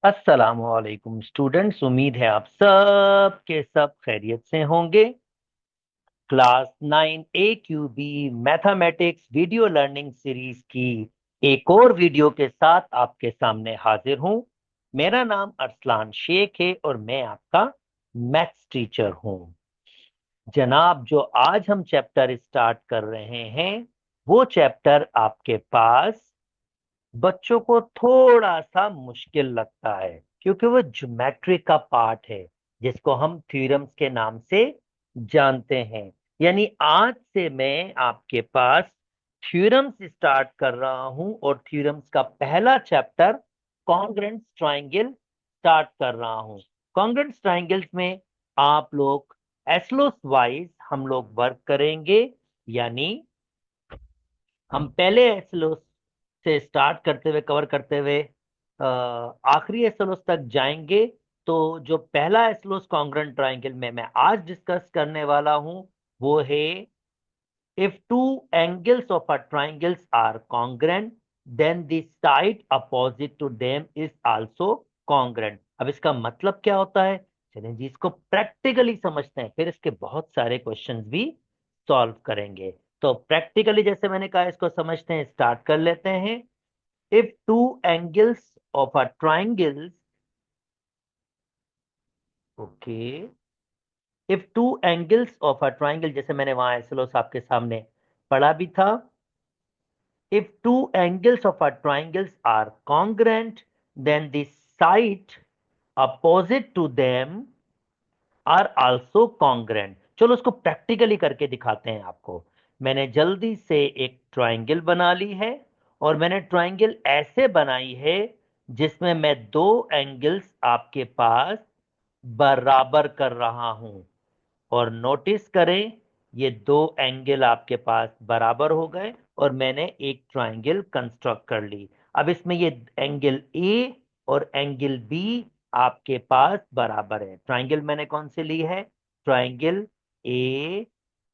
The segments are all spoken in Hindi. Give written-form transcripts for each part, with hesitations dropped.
अस्सलामुअलैकुम स्टूडेंट्स, उम्मीद है आप सब के सब खैरियत से होंगे। Class 9 AQB mathematics video learning series की एक और वीडियो के साथ आपके सामने हाजिर हूं। मेरा नाम अरसलान शेख है और मैं आपका मैथ्स टीचर हूं। जनाब, जो आज हम चैप्टर स्टार्ट कर रहे हैं वो चैप्टर आपके पास बच्चों को थोड़ा सा मुश्किल लगता है, क्योंकि वो ज्योमेट्री का पार्ट है जिसको हम थ्योरम्स के नाम से जानते हैं। यानी आज से मैं आपके पास थ्योरम्स स्टार्ट कर रहा हूं और थ्योरम्स का पहला चैप्टर कॉन्ग्रुएंट ट्रायंगल स्टार्ट कर रहा हूं। कॉन्ग्रुएंट ट्रायंगल्स में आप लोग एस्लोस वाइज हम लोग वर्क करेंगे। यानी हम पहले एस्लोस से स्टार्ट करते हुए कवर करते हुए आखिरी एस्लोस तक जाएंगे। तो जो पहला एस्लोस कॉन्ग्रुएंट ट्रायंगल में मैं आज डिस्कस करने वाला हूं वो है, if two angles of a triangles are congruent, then the side opposite to them is also congruent। अब इसका मतलब क्या होता है, चलें जी इसको प्रैक्टिकली समझते हैं, फिर इसके बहुत सारे क्वेश्चंस भी सॉल्व करेंगे। तो प्रैक्टिकली जैसे मैंने कहा, इसको समझते हैं, स्टार्ट कर लेते हैं। If two angles of a triangle, okay, if two angles of a triangle, जैसे मैंने वहां एसलोस आपके सामने पढ़ा भी था। If two angles of a triangles are congruent, then the side opposite to them are also congruent। चलो उसको प्रैक्टिकली करके दिखाते हैं आपको। मैंने जल्दी से एक ट्रायंगल बना ली है और मैंने ट्रायंगल ऐसे बनाई है जिसमें मैं दो एंगल्स आपके पास बराबर कर रहा हूं। और नोटिस करें, ये दो एंगल आपके पास बराबर हो गए और मैंने एक ट्रायंगल कंस्ट्रक्ट कर ली। अब इसमें ये एंगल ए और एंगल बी आपके पास बराबर है। ट्रायंगल मैंने कौन सी ली है, ट्रायंगल ए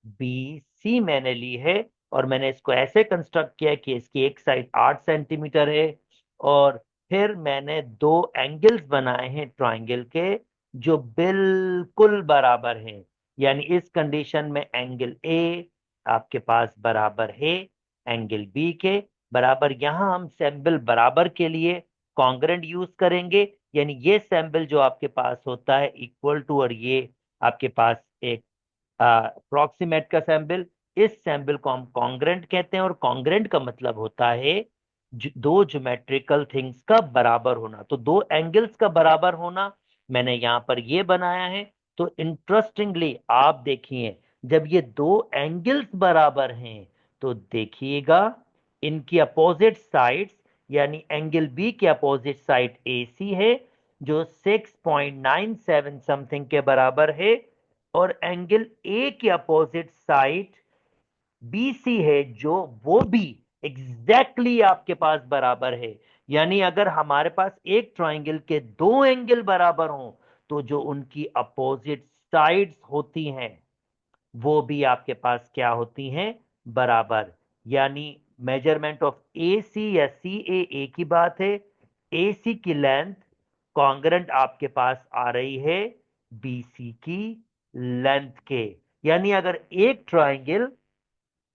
बी सी मैंने ली है। और मैंने इसको ऐसे कंस्ट्रक्ट किया कि इसकी एक साइड 8 सेंटीमीटर है और फिर मैंने दो एंगल्स बनाए हैं ट्रायंगल के जो बिल्कुल बराबर हैं। यानी इस कंडीशन में एंगल ए आपके पास बराबर है एंगल बी के बराबर। यहां हम सिंबल बराबर के लिए कॉन्ग्रुएंट यूज करेंगे। यानी ये सिंबल जो आपके पास होता है इक्वल टू, और ये आपके पास एक अप्रोक्सीमेट का सिंबल, इस सिंबल को हम कॉन्ग्रुएंट कहते हैं। और कॉन्ग्रुएंट का मतलब होता है दो ज्योमेट्रिकल थिंग्स का बराबर होना। तो दो एंगल्स का बराबर होना मैंने यहां पर ये बनाया है। तो इंटरेस्टिंगली आप देखिए, जब ये दो एंगल्स बराबर हैं तो देखिएगा इनकी अपोजिट साइड्स, यानी एंगल बी की अपोजिट साइड ए सी है जो 6.97 समथिंग के बराबर है, और एंगल ए की अपोजिट साइड बीसी है जो वो भी एग्जैक्टली आपके पास बराबर है। यानी अगर हमारे पास एक ट्रायंगल के दो एंगल बराबर हों तो जो उनकी अपोजिट साइड्स होती हैं वो भी आपके पास क्या होती हैं, बराबर। यानी मेजरमेंट ऑफ ए सी या सी ए की बात है, ए सी की लेंथ कॉन्ग्रुएंट आपके पास आ रही है बीसी की लेंथ के। यानी अगर एक ट्रायंगल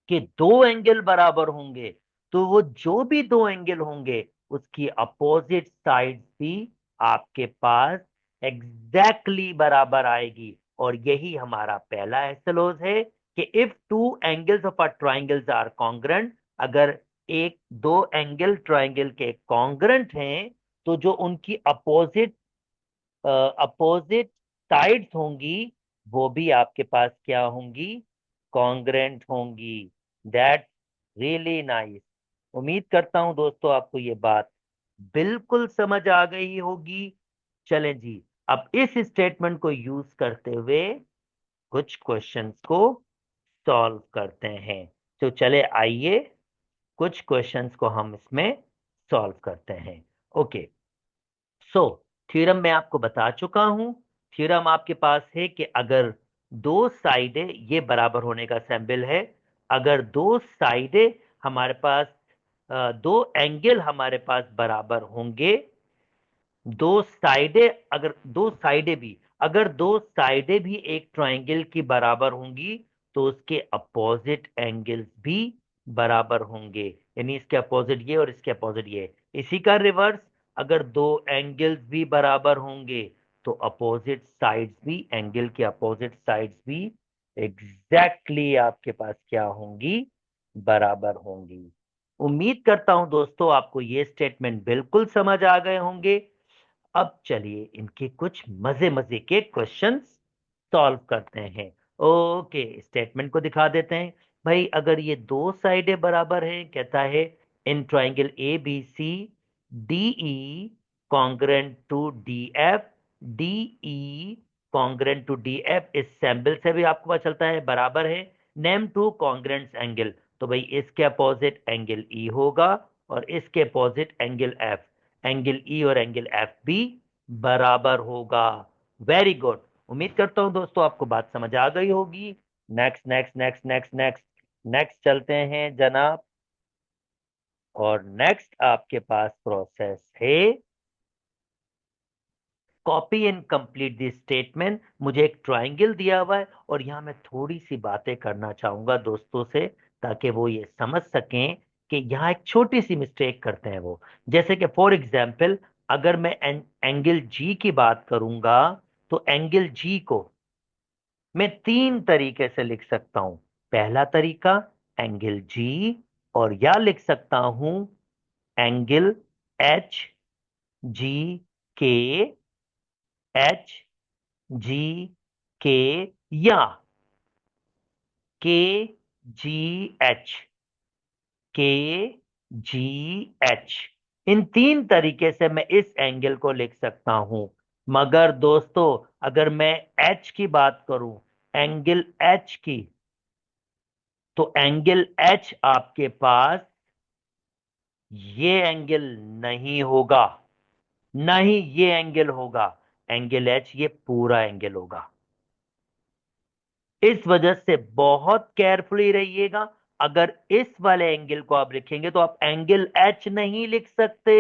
कि दो एंगल बराबर होंगे तो वो जो भी दो एंगल होंगे उसकी अपोजिट साइड भी आपके पास एग्जैक्टली बराबर आएगी। और यही हमारा पहला एसलोज है कि if two angles of a triangles are congruent, अगर एक दो एंगल ट्राइंगल के कॉन्ग्रुएंट हैं तो जो उनकी अपोजिट अपोजिट साइड्स होंगी वो भी आपके पास क्या होंगी, कॉन्ग्रुएंट होंगी। That really nice. उम्मीद करता हूं दोस्तों आपको ये बात बिल्कुल समझ आ गई होगी। चलें जी, अब इस स्टेटमेंट को यूज करते हुए कुछ क्वेश्चंस को सॉल्व करते हैं। तो चले आइए कुछ क्वेश्चंस को हम इसमें सॉल्व करते हैं। ओके, सो थ्योरम मैं आपको बता चुका हूं। थ्योरम आपके पास है कि अगर दो साइडें, ये बराबर होने का सिंबल है, अगर दो साइडें हमारे पास दो एंगल हमारे पास बराबर होंगे, दो साइडें अगर दो साइडें भी अगर दो साइडें भी एक ट्रायंगल की बराबर होंगी तो उसके अपोजिट एंगल्स भी बराबर होंगे। यानी इसके अपोजिट ये और इसके अपोजिट ये। इसी का रिवर्स, अगर दो एंगल्स भी बराबर होंगे तो अपोजिट साइड्स भी, एंगल के अपोजिट साइड्स भी एग्जैक्टली आपके पास क्या होंगी, बराबर होंगी। उम्मीद करता हूं दोस्तों आपको ये स्टेटमेंट बिल्कुल समझ आ गए होंगे। अब चलिए इनके कुछ मजे मजे के क्वेश्चंस सॉल्व करते हैं। ओके, स्टेटमेंट को दिखा देते हैं। भाई अगर ये दो साइडें बराबर हैं, कहता है in triangle A B C D E congruent to D F, D E congruent to D F, इस सैम्बल से भी आपको पता चलता है बराबर है। नेम टू कॉन्ग्रेंट्स एंगल, तो भाई इसके अपोजिट एंगल ई होगा और इसके opposite angle F. Angle E और एंगल एफ भी बराबर होगा। Very good. उम्मीद करता हूं दोस्तों आपको बात समझ आ गई होगी। Next next next next next next चलते हैं जनाब। और नेक्स्ट आपके पास प्रोसेस है copy and complete this statement. मुझे एक ट्रायंगल दिया हुआ है और यहां मैं थोड़ी सी बातें करना चाहूंगा दोस्तों से, ताकि वो ये समझ सकें कि यहाँ एक छोटी सी मिस्टेक करते हैं वो। जैसे कि फॉर एग्जाम्पल, अगर मैं एंगल जी की बात करूंगा तो एंगल जी को मैं तीन तरीके से लिख सकता हूं। पहला तरीका एंगल जी, और या लिख सकता हूं एंगल एच जी के, एच जी के, या के जी एच, के जी एच। इन तीन तरीके से मैं इस एंगल को लिख सकता हूं। मगर दोस्तों अगर मैं एच की बात करूं, एंगल एच की, तो एंगल एच आपके पास ये एंगल नहीं होगा, नहीं ये एंगल होगा। एंगल एच ये पूरा एंगल होगा। इस वजह से बहुत केयरफुली रहिएगा। अगर इस वाले एंगल को आप लिखेंगे तो आप एंगल एच नहीं लिख सकते।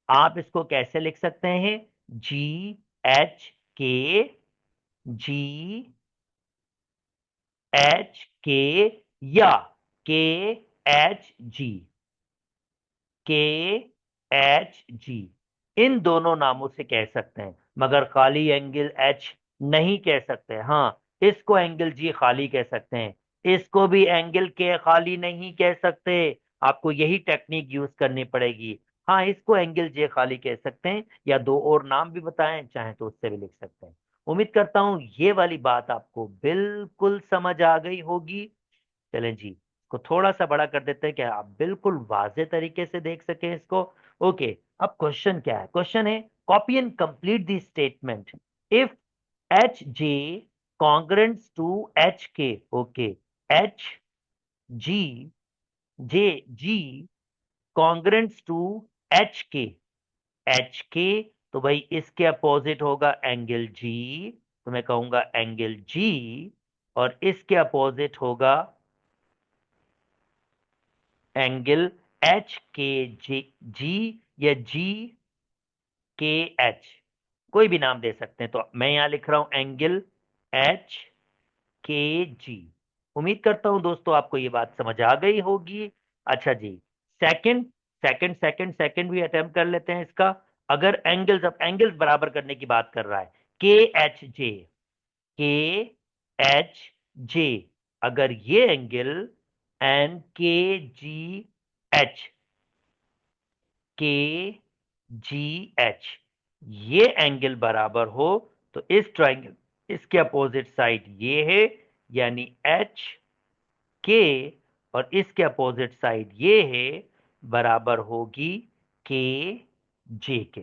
आप इसको कैसे लिख सकते हैं? जी एच के, जी एच के, या के एच जी, के एच जी, इन दोनों नामों से कह सकते हैं। मगर खाली एंगल एच नहीं कह सकते। हाँ, इसको एंगल जी खाली कह सकते हैं, इसको भी एंगल के खाली नहीं कह सकते। आपको यही टेक्निक यूज करनी पड़ेगी। हाँ, इसको एंगल जे खाली कह सकते हैं, या दो और नाम भी बताएं चाहे तो उससे भी लिख सकते हैं। उम्मीद करता हूं ये वाली बात आपको बिल्कुल समझ आ गई होगी। चलें जी, इसको थोड़ा सा बड़ा कर देते हैं कि आप बिल्कुल वाजे तरीके से देख सकें इसको। ओके, अब क्वेश्चन क्या है? क्वेश्चन है copy and complete the statement if H J congruent to H K. Okay, H G, J G congruent to H K, H K, तो भाई इसके अपोजिट होगा एंगल जी, तो मैं कहूंगा एंगल जी, और इसके अपोजिट होगा एंगल एच के जी, जी या जी के एच, कोई भी नाम दे सकते हैं। तो मैं यहां लिख रहा हूं एंगल एच के जी। उम्मीद करता हूं दोस्तों आपको ये बात समझ आ गई होगी। अच्छा जी, सेकंड सेकंड सेकंड सेकंड भी अटेम्प्ट कर लेते हैं इसका। अगर एंगल्स, अब एंगल्स बराबर करने की बात कर रहा है, के एच जे, के एच जे, अगर ये एंगल एन के जी एच, के जी एच, ये एंगल बराबर हो तो इस ट्राइंगल, इसके अपोजिट साइड ये है, यानी एच के, और इसके अपोजिट साइड ये है, बराबर होगी के जे के।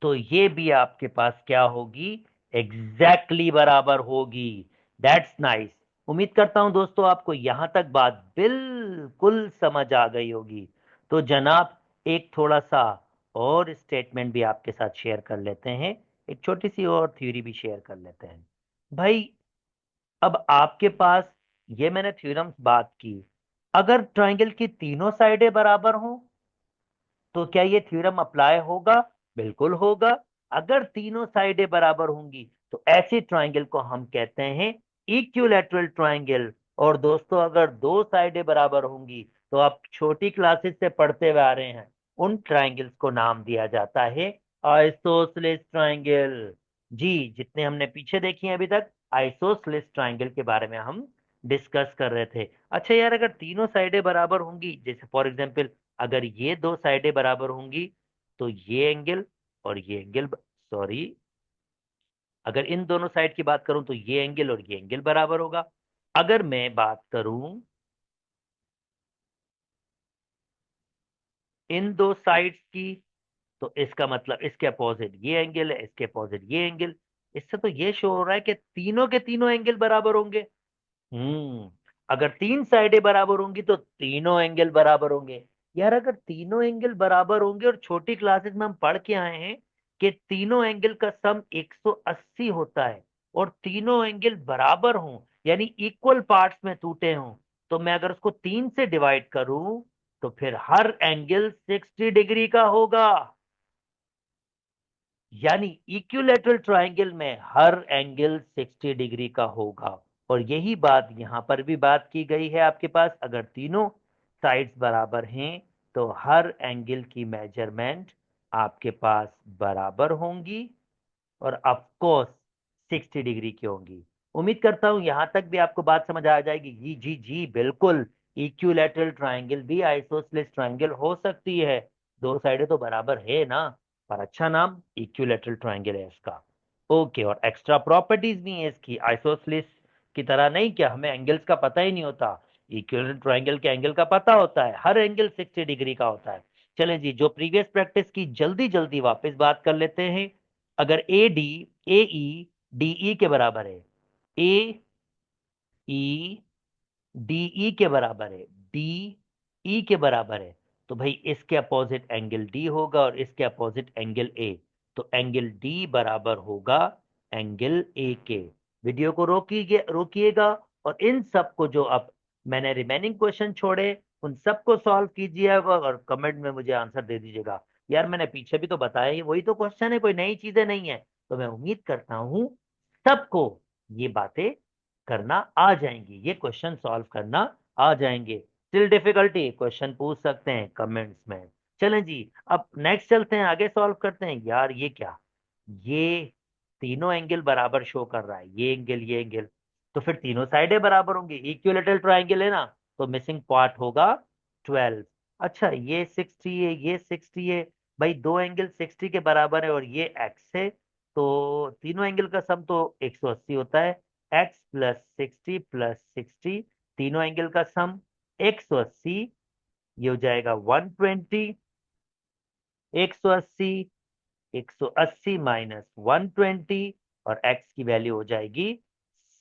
तो ये भी आपके पास क्या होगी? एग्जैक्टली बराबर होगी। That's nice. उम्मीद करता हूं दोस्तों आपको यहां तक बात बिल्कुल समझ आ गई होगी। तो जनाब एक थोड़ा सा और स्टेटमेंट भी आपके साथ शेयर कर लेते हैं, एक छोटी सी और थ्योरी भी शेयर कर लेते हैं। भाई अब आपके पास, ये मैंने थ्योरम्स बात की, अगर ट्रायंगल की तीनों साइडें बराबर हों तो क्या ये थ्योरम अप्लाई होगा? बिल्कुल होगा। अगर तीनों साइडें बराबर होंगी तो ऐसे ट्राइंगल को हम कहते हैं इक्विलैटरल ट्राइंगल। और दोस्तों अगर दो साइडें बराबर होंगी तो आप छोटी क्लासेस से पढ़ते हुए आ रहे हैं, उन ट्राइंगल्स को नाम दिया जाता है आइसोसेलेस ट्राइंगल। जी, जितने हमने पीछे देखी हैं अभी तक, आइसोसेलेस ट्राइंगल के बारे में हम डिस्कस कर रहे थे। अच्छा यार, अगर तीनों साइडें बराबर होंगी, जैसे फॉर एग्जांपल अगर ये दो साइडें बराबर होंगी तो ये एंगल और ये एंगल, सॉरी, अगर इन दोनों साइड की बात करूं तो ये एंगल और ये एंगल बराबर होगा। अगर मैं बात करूं इन दो साइड्स की, तो इसका मतलब इसके अपोजिट ये एंगल है, इसके अपोजिट ये एंगल। इससे तो ये शो हो रहा है कि तीनों के तीनों एंगल बराबर होंगे। हम्म। अगर तीन साइडें बराबर होंगी तो तीनों एंगल बराबर होंगे। यार अगर तीनों एंगल बराबर होंगे, और छोटी क्लासेस में हम पढ़ के आए हैं कि तीनों एंगल का सम 180 होता है, और तीनों एंगल बराबर हों यानी इक्वल पार्ट्स में टूटे हों, तो मैं अगर उसको तीन से डिवाइड करूं तो फिर हर एंगल 60 डिग्री का होगा। यानी इक्विलैटरल ट्रायंगल में हर एंगल 60 डिग्री का होगा। और यही बात यहां पर भी बात की गई है आपके पास, अगर तीनों साइड्स बराबर हैं तो हर एंगल की मेजरमेंट आपके पास बराबर होंगी, और ऑफ कोर्स 60 डिग्री की होंगी। उम्मीद करता हूं यहां तक भी आपको बात समझ आ जाएगी। जी जी जी बिल्कुल, इक्विलैटरल ट्रायंगल भी आइसोसेलेस ट्रायंगल हो सकती है। दो साइडें तो बराबर है ना, पर अच्छा नाम इक्विलैटरल ट्रायंगल है इसका। ओके, और एक्स्ट्रा प्रॉपर्टीज भी है इसकी, आइसोसेलेस की तरह नहीं कि हमें एंगल्स का पता ही नहीं होता। इक्विलैटरल ट्रायंगल के एंगल का पता होता है, हर एंगल 60 डिग्री का होता है। चलें जी, जो प्रीवियस प्रैक्टिस की जल्दी जल्दी वापस बात कर लेते हैं। अगर A D A E D E के बराबर है, ए ई डी ई के बराबर है, डी ई के बराबर है, तो भाई इसके अपोजिट एंगल डी होगा और इसके अपोजिट एंगल ए। तो एंगल डी बराबर होगा एंगल ए के। वीडियो को रोकिएगा, और इन सब को जो अब मैंने रिमेनिंग क्वेश्चन छोड़े उन सबको सॉल्व कीजिएगा और कमेंट में मुझे आंसर दे दीजिएगा। यार मैंने पीछे भी तो बताया ही, वही तो क्वेश्चन है, कोई नई चीजें नहीं है। तो मैं उम्मीद करता हूं सबको ये बातें करना आ जाएंगी, ये क्वेश्चन सॉल्व करना आ जाएंगे। स्टिल डिफिकल्टी क्वेश्चन पूछ सकते हैं कमेंट्स में। चलें जी, अब नेक्स्ट चलते हैं, आगे सॉल्व करते हैं। यार ये क्या, ये तीनों एंगल बराबर शो कर रहा है, ये एंगल ये एंगल, तो फिर तीनों साइडें बराबर होंगी, इक्विलैटरल ट्रायंगल है ना। तो मिसिंग पार्ट होगा 12। अच्छा, ये 60 है, ये 60 है, भाई दो एंगल 60 के बराबर है और ये एक्स है, तो तीनों एंगल का सम तो 180 होता है। एक्स प्लस 60 प्लस 60, तीनों एंगल का सम 180, ये हो जाएगा 120। 180, 180 माइनस 120, और एक्स की वैल्यू हो जाएगी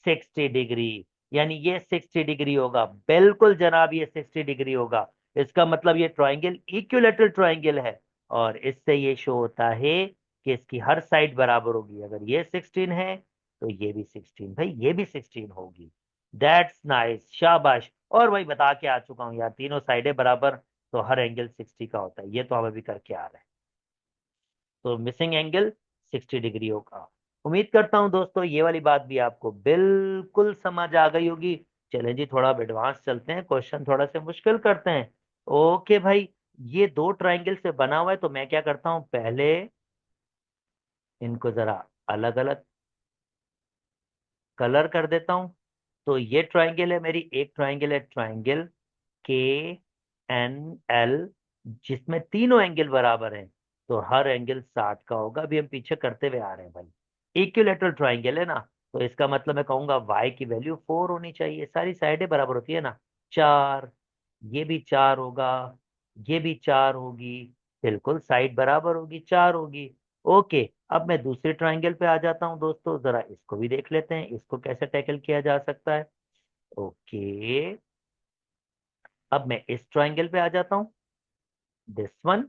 60 डिग्री। यानी ये 60 डिग्री होगा, बिल्कुल जनाब ये 60 डिग्री होगा। इसका मतलब ये ट्रायंगल इक्विलैटरल ट्रायंगल है, और इससे ये शो होता है कि इसकी हर साइड बराबर होगी। अगर ये 16 है तो ये भी 16, भाई ये भी 16 होगी। दैट्स नाइस, शाबाश। और भाई बता के आ चुका हूं यार, तीनों साइडें बराबर तो हर एंगल 60 का होता है, ये तो हम अभी करके आ रहे हैं। तो मिसिंग एंगल 60 डिग्री होगा। उम्मीद करता हूं दोस्तों ये वाली बात भी आपको बिल्कुल समझ आ गई होगी। चलें जी, थोड़ा एडवांस चलते हैं, क्वेश्चन थोड़ा से मुश्किल करते हैं। ओके भाई, ये दो ट्रायंगल से बना हुआ है, तो मैं क्या करता हूं, पहले इनको जरा अलग अलग कलर कर देता हूं। तो ये ट्रायंगल है मेरी, एक ट्रायंगल है ट्रायंगल के एन एल, जिसमें तीनों एंगल बराबर हैं, तो हर एंगल 60 का होगा। अभी हम पीछे करते हुए आ रहे हैं भाई, इक्विलैटरल ट्रायंगल है ना, तो इसका मतलब मैं कहूंगा y की वैल्यू 4 होनी चाहिए, सारी साइडें बराबर होती है ना। 4, ये भी 4 होगा, ये भी 4 होगी, बिल्कुल साइड बराबर होगी, 4 होगी। ओके, अब मैं दूसरे ट्रायंगल पे आ जाता हूं दोस्तों, जरा इसको भी देख लेते हैं, इसको कैसे टैकल किया जा सकता है। ओके, अब मैं इस ट्रायंगल पे आ जाता हूं, दिस वन।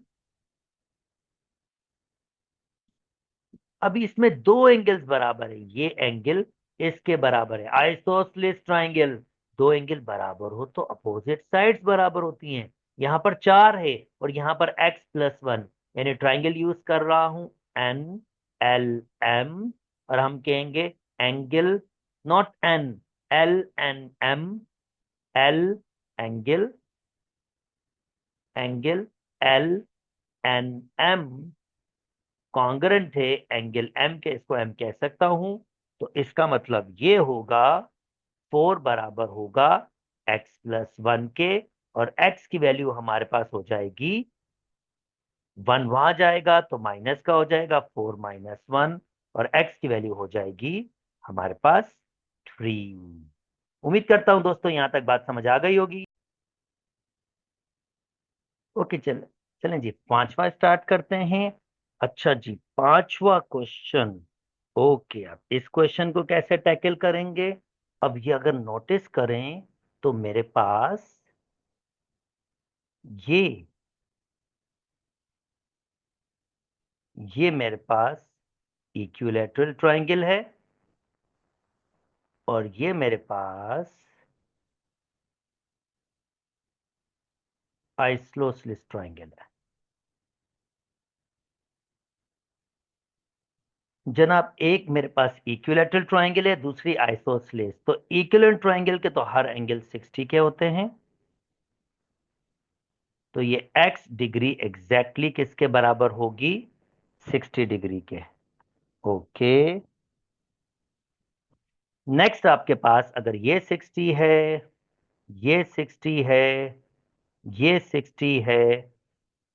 अभी इसमें दो एंगल्स बराबर है, ये एंगल इसके बराबर है, आइसोसेलेस ट्रायंगल। दो एंगल बराबर हो तो अपोजिट साइड्स बराबर होती हैं। यहां पर 4 है और यहां पर x प्लस 1, यानी ट्राइंगल यूज कर रहा हूं एन एल एम, और हम कहेंगे angle, not N, L N M, L angle, angle L N M congruent है एंगल एम के, इसको एम कह सकता हूं। तो इसका मतलब ये होगा 4 बराबर होगा x+1 के, और x की वैल्यू हमारे पास हो जाएगी 1, वहां जाएगा तो माइनस का हो जाएगा 4 - 1, और x की वैल्यू हो जाएगी हमारे पास 3। उम्मीद करता हूं दोस्तों यहां तक बात समझ आ गई होगी। ओके, चल चलें जी, पांचवा स्टार्ट करते हैं। अच्छा जी, पांचवा क्वेश्चन। ओके, अब इस क्वेश्चन को कैसे टैकल करेंगे? अब ये अगर नोटिस करें तो मेरे पास ये ये मेरे पास इक्विलैटरल ट्रायंगल है, और ये मेरे पास आइसोसेलेस ट्रायंगल है। जनाब, एक मेरे पास इक्विलैटरल ट्रायंगल है, दूसरी आइसोसेलेस। तो इक्विलैटरल ट्रायंगल के तो हर एंगल 60 के होते हैं, तो ये x डिग्री एग्जैक्टली किसके बराबर होगी? 60 डिग्री के। ओके, नेक्स्ट आपके पास अगर ये 60 है, ये 60 है, ये 60 है,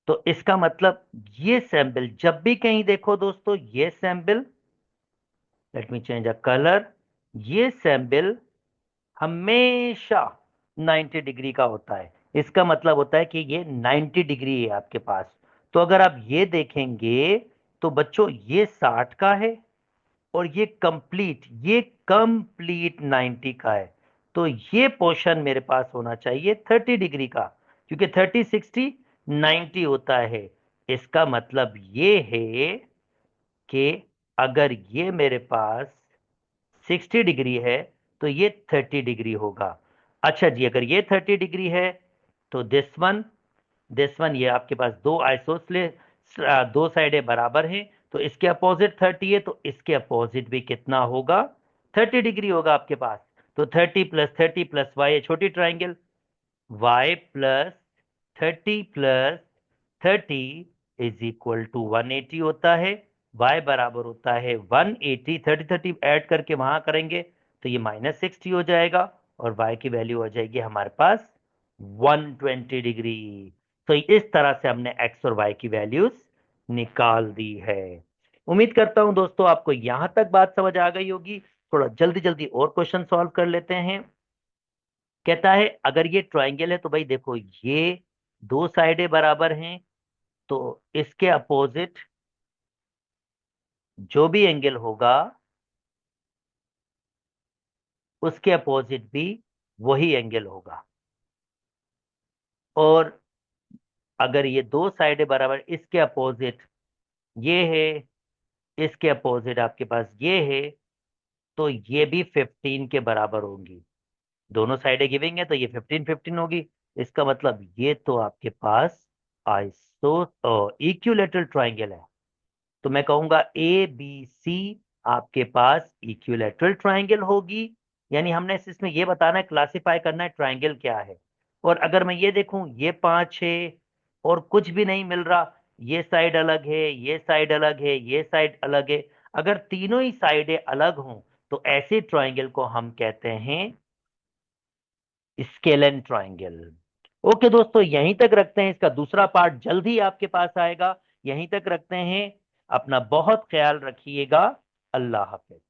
तो इसका मतलब ये सैंपल जब भी कहीं देखो दोस्तों, ये sample, let me change a colour, ये सैंपल हमेशा 90 डिग्री का होता है। इसका मतलब होता है कि ये 90 डिग्री है आपके पास। तो अगर आप ये देखेंगे तो बच्चों ये 60 का है, और ये कंप्लीट 90 का है। तो ये पोर्शन मेरे पास होना चाहिए 30 डिग्री का, क्योंकि 30 60 90 होता है। इसका मतलब ये है कि अगर ये मेरे पास 60 डिग्री है तो ये 30 डिग्री होगा। अच्छा जी, अगर ये 30 डिग्री है तो दिस वन ये आपके पास दो आइसोसलेस, दो साइडें बराबर हैं, तो इसके अपोजिट 30 है, तो इसके अपोजिट भी कितना होगा? 30 डिग्री होगा आपके पास। तो 30 + 30 + y, छोटी ट्राइंगल, y + 30 + 30 = 180 होता है। y बराबर होता है 180, 30 30 ऐड करके वहां करेंगे तो ये -60 हो जाएगा, और y की वैल्यू हो जाएगी हमारे पास 120 डिग्री। तो इस तरह से हमने x और y की वैल्यूज निकाल दी है। उम्मीद करता हूं दोस्तों आपको यहां तक बात समझ आ गई होगी। थोड़ा जल्दी जल्दी और क्वेश्चन सॉल्व कर लेते हैं। कहता है अगर ये ट्रायंगल है तो भाई देखो, ये दो साइडें बराबर हैं, तो इसके अपोजिट जो भी एंगल होगा उसके अपोजिट भी वही एंगल होगा। और अगर ये दो साइडें बराबर, इसके अपोजिट ये है, इसके अपोजिट आपके पास ये है, तो ये भी 15 के बराबर होंगी। दोनों साइडें गिविंग है तो ये 15 15 होगी। इसका मतलब ये तो आपके पास आइसो इक्विलैटरल ट्रायंगल है। तो मैं कहूंगा ए बी सी आपके पास इक्विलैटरल ट्रायंगल होगी। यानी हमने इसमें ये बताना है, क्लासिफाई करना है ट्रायंगल क्या है। और अगर मैं ये देखूं, ये 5 है और कुछ भी नहीं मिल रहा, ये साइड अलग है, ये साइड अलग है, ये साइड अलग है, अगर तीनों ही साइडें अलग हों तो ऐसे ट्रायंगल को हम कहते हैं स्केलन ट्रायंगल। ओके दोस्तों, यहीं तक रखते हैं, इसका दूसरा पार्ट जल्द ही आपके पास आएगा। यहीं तक रखते हैं, अपना बहुत ख्याल रखिएगा। अल्लाह हाफिज।